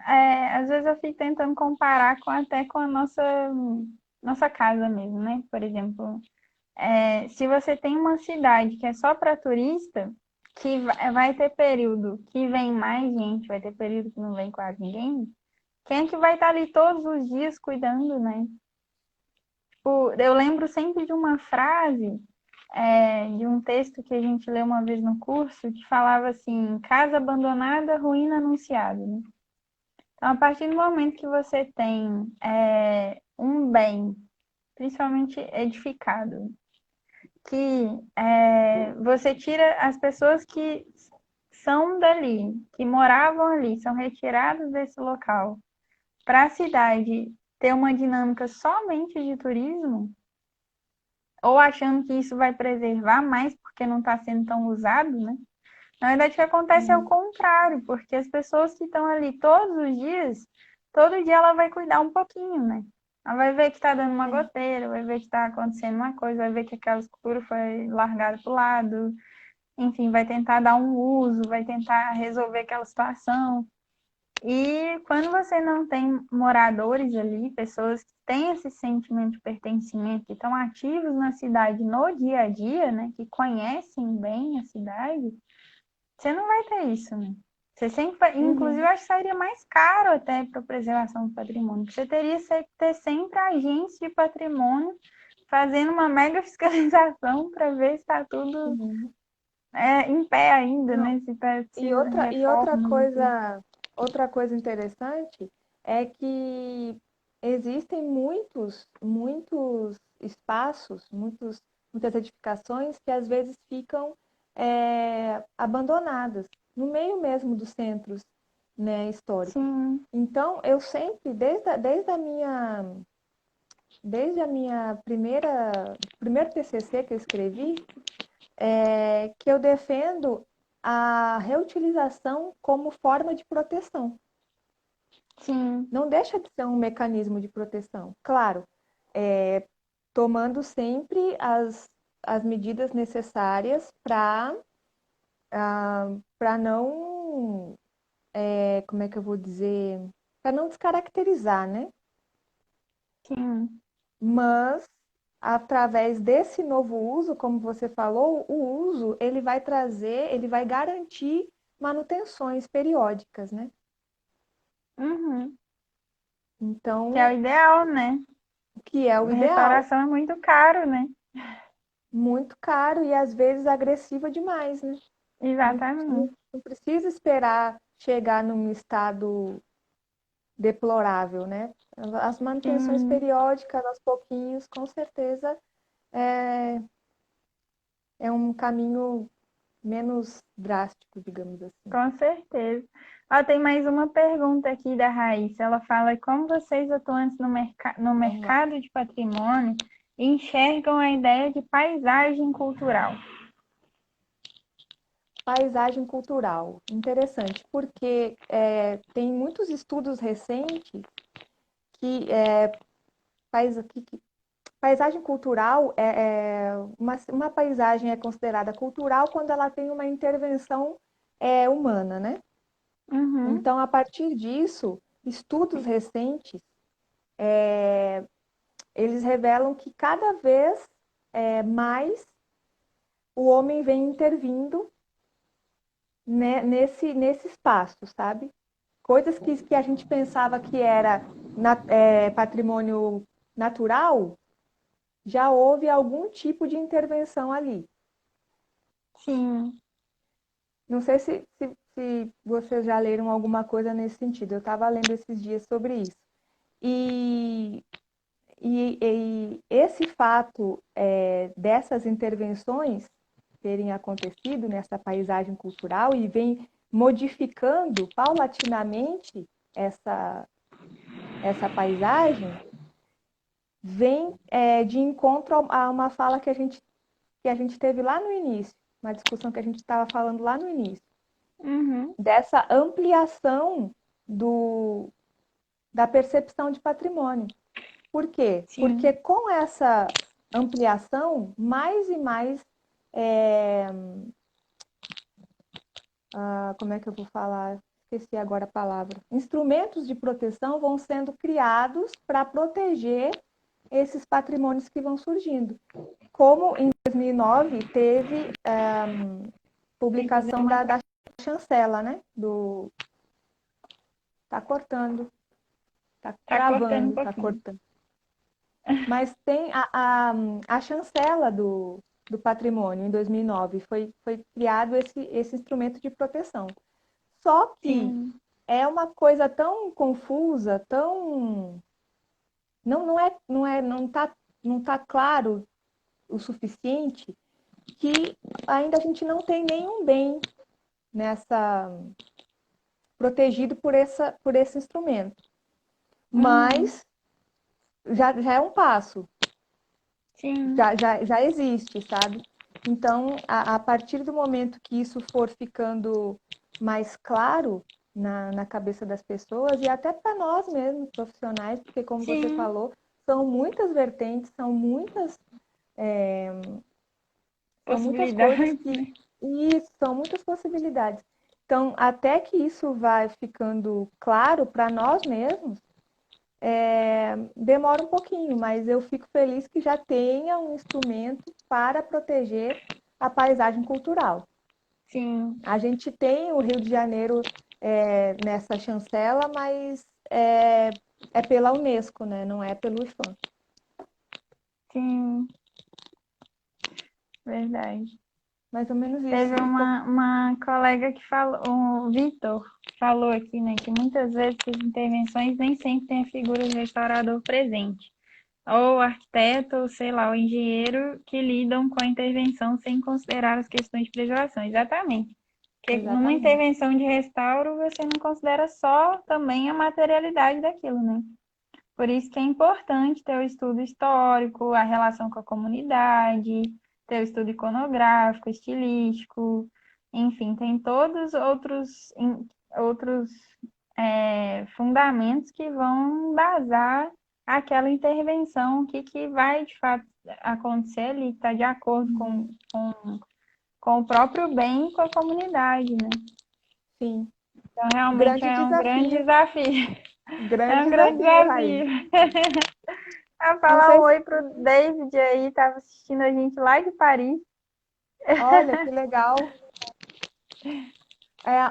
às vezes eu fico tentando comparar até com a nossa casa mesmo, né? Por exemplo, se você tem uma cidade que é só para turista, que vai ter período que vem mais gente, vai ter período que não vem quase ninguém, quem é que vai estar ali todos os dias cuidando, né? Tipo, eu lembro sempre de uma frase, de um texto que a gente leu uma vez no curso, que falava assim, casa abandonada, ruína anunciada, né? Então, a partir do momento que você tem um bem, principalmente edificado, que você tira as pessoas que são dali, que moravam ali, são retiradas desse local, para a cidade ter uma dinâmica somente de turismo, ou achando que isso vai preservar mais porque não está sendo tão usado, né? Na verdade, o que acontece é o Uhum. contrário, porque as pessoas que estão ali todos os dias, todo dia ela vai cuidar um pouquinho, né? Ela vai ver que está dando uma É. goteira, vai ver que está acontecendo uma coisa, vai ver que aquela escultura foi largada para o lado, enfim, vai tentar dar um uso, vai tentar resolver aquela situação. E quando você não tem moradores ali, pessoas que têm esse sentimento de pertencimento, que estão ativos na cidade no dia a dia, né, que conhecem bem a cidade, você não vai ter isso, né? Você sempre, inclusive, eu Uhum. acho que sairia mais caro até para a preservação do patrimônio. Você teria que ter sempre agentes de patrimônio fazendo uma mega fiscalização para ver se está tudo Uhum. em pé ainda, Não. né? Se E precisa de e reformas e tudo. outra coisa interessante é que existem muitos espaços, muitas edificações que às vezes ficam abandonadas, no meio mesmo dos centros, né, históricos. Sim, Então, eu sempre, desde a minha primeiro TCC que eu escrevi, que eu defendo a reutilização como forma de proteção. sim. Não deixa de ser um mecanismo de proteção. Claro, é, tomando sempre as medidas necessárias para não, como é que eu vou dizer, para não descaracterizar, né? Sim, Mas através desse novo uso, como você falou, o uso ele vai garantir manutenções periódicas, né? uhum. Que é o Então, ideal, né? que é o ideal, Restauração é muito caro, né? muito caro e às vezes agressiva demais, né? Exatamente. Não precisa esperar chegar num estado deplorável, né? As manutenções Sim, periódicas, aos pouquinhos, com certeza, é, é um caminho menos drástico, digamos assim. com certeza. Ó, tem mais uma pergunta aqui da Raíssa. Ela fala como vocês, atuantes no Vamos lá. mercado de patrimônio, enxergam a ideia de paisagem cultural. Paisagem cultural. Interessante, porque tem muitos estudos recentes que, paisagem cultural uma paisagem é considerada cultural quando ela tem uma intervenção humana, né? Uhum, Então, a partir disso, estudos recentes eles revelam que cada vez mais o homem vem intervindo, né, nesse espaço, sabe? Coisas que a gente pensava que era patrimônio natural, já houve algum tipo de intervenção ali. sim. Não sei se vocês já leram alguma coisa nesse sentido. Eu estava lendo esses dias sobre isso. E, e esse fato dessas intervenções terem acontecido nessa paisagem cultural e vem modificando paulatinamente essa, essa paisagem, vem de encontro a uma fala que a gente teve lá no início, uma discussão que a gente estava falando lá no início, Uhum, dessa ampliação do, da percepção de patrimônio. Por quê? Porque sim. com essa ampliação, mais e mais, é, como é que eu vou falar? Esqueci agora a palavra. Instrumentos de proteção vão sendo criados para proteger esses patrimônios que vão surgindo. Como em 2009 teve Tem que fazer publicação uma. da chancela, né? Tá cortando, tá Tá cortando um tá pouquinho. cortando. Mas tem a chancela do patrimônio em 2009, foi criado esse instrumento de proteção. Só que Sim. é uma coisa tão confusa, tão não tá claro o suficiente que ainda a gente não tem nenhum bem nessa protegido por esse instrumento. Uhum, Mas já é um passo. Sim, já existe, sabe? Então, a partir do momento que isso for ficando mais claro na cabeça das pessoas, e até para nós mesmos, profissionais, porque, como você sim, falou, são muitas vertentes, são muitas coisas possibilidades, que. né? Isso, são muitas possibilidades. Então, até que isso vai ficando claro para nós mesmos, demora um pouquinho, mas eu fico feliz que já tenha um instrumento para proteger a paisagem cultural. Sim, A gente tem o Rio de Janeiro nessa chancela, mas é pela Unesco, né? Não é pelo IFAM. sim, verdade. Mais ou menos isso. Teve uma colega que falou, o Vitor, falou aqui, né, que muitas vezes as intervenções nem sempre tem a figura do restaurador presente, ou o arquiteto, ou sei lá, o engenheiro que lidam com a intervenção sem considerar as questões de preservação. Exatamente. Porque numa Exatamente. intervenção de restauro, você não considera só também a materialidade daquilo, né? Por isso que é importante ter o estudo histórico, a relação com a comunidade, ter o estudo iconográfico, estilístico, enfim, tem todos outros fundamentos que vão embasar aquela intervenção, o que vai de fato acontecer ali, está de acordo Uhum. com o próprio bem e com a comunidade, né? Sim. Então, realmente Grande é um grande desafio. desafio. É Grande um grande desafio, Raí. desafio. Ah, Não falar sei um se. oi pro David aí, tava assistindo a gente lá de Paris. Olha, que legal.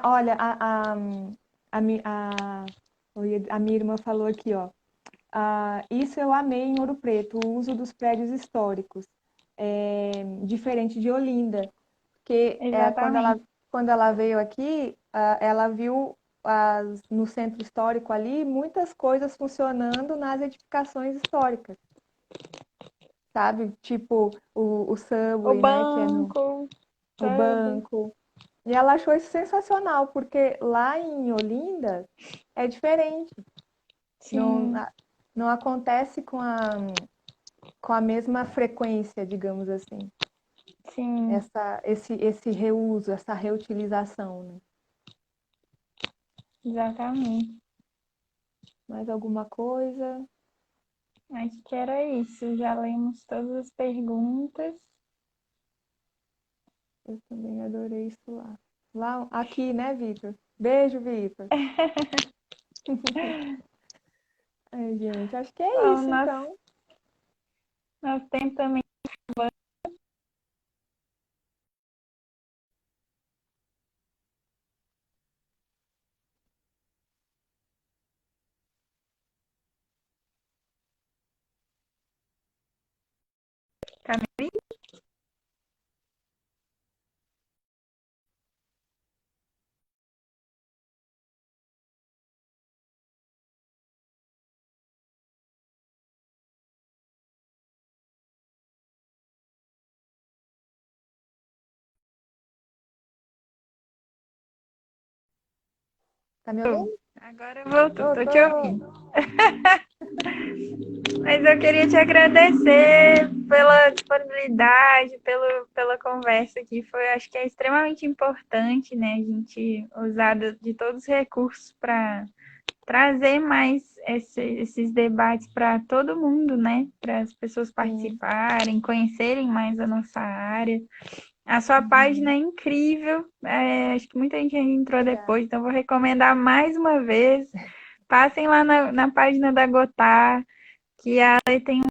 Olha, a, mi- a minha irmã falou aqui, ó. Isso eu amei em Ouro Preto, o uso dos prédios históricos, diferente de Olinda, porque Exatamente. quando ela veio aqui, ela viu no centro histórico ali muitas coisas funcionando nas edificações históricas, sabe? Tipo o O subway, né, que é banco, o sabe? banco. E ela achou isso sensacional, porque lá em Olinda é diferente. Não, Sim, não acontece com a mesma frequência, digamos assim. sim, Esse reuso, essa reutilização, né? exatamente. Mais alguma coisa? Acho que era isso. Já lemos todas as perguntas. Eu também adorei isso lá. Aqui, né, Vitor? Beijo, Vitor. Ai, gente, acho que é Bom, isso, então. nosso tempo também. Tá me ouvindo? Agora voltou, Tô, tô te tô. ouvindo. Mas eu queria te agradecer pela disponibilidade, pela conversa aqui. Foi, acho que é extremamente importante, né, a gente usar de todos os recursos para trazer mais esses debates para todo mundo, né? Para as pessoas Sim. participarem, conhecerem mais a nossa área. A sua página Uhum. é incrível. Acho que muita gente entrou Obrigada. depois, então vou recomendar mais uma vez. Passem lá na página da Gotar, que ela tem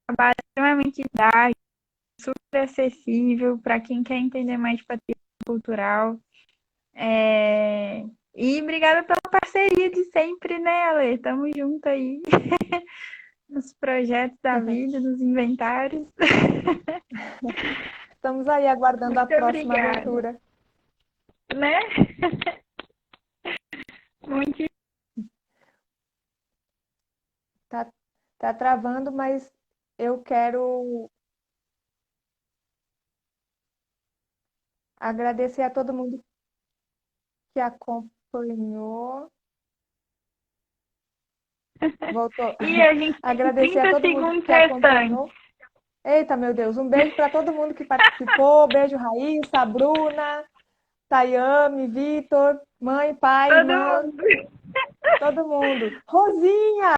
trabalho extremamente didático, super acessível para quem quer entender mais de patrimônio cultural. E obrigada pela parceria de sempre, né, Ale? Tamo junto aí nos projetos da vida, nos inventários. Estamos aí aguardando a Muito próxima obrigada, abertura. né? Muito Tá, tá travando, mas eu quero agradecer a todo mundo que acompanhou. Voltou. E a gente tem Agradecer a 30 todo mundo segundos que restantes. acompanhou. Eita, meu Deus, um beijo para todo mundo que participou. Beijo, Raíssa, Bruna, Tayame, Vitor, mãe, pai, Todo irmã, mundo. todo mundo. Rosinha!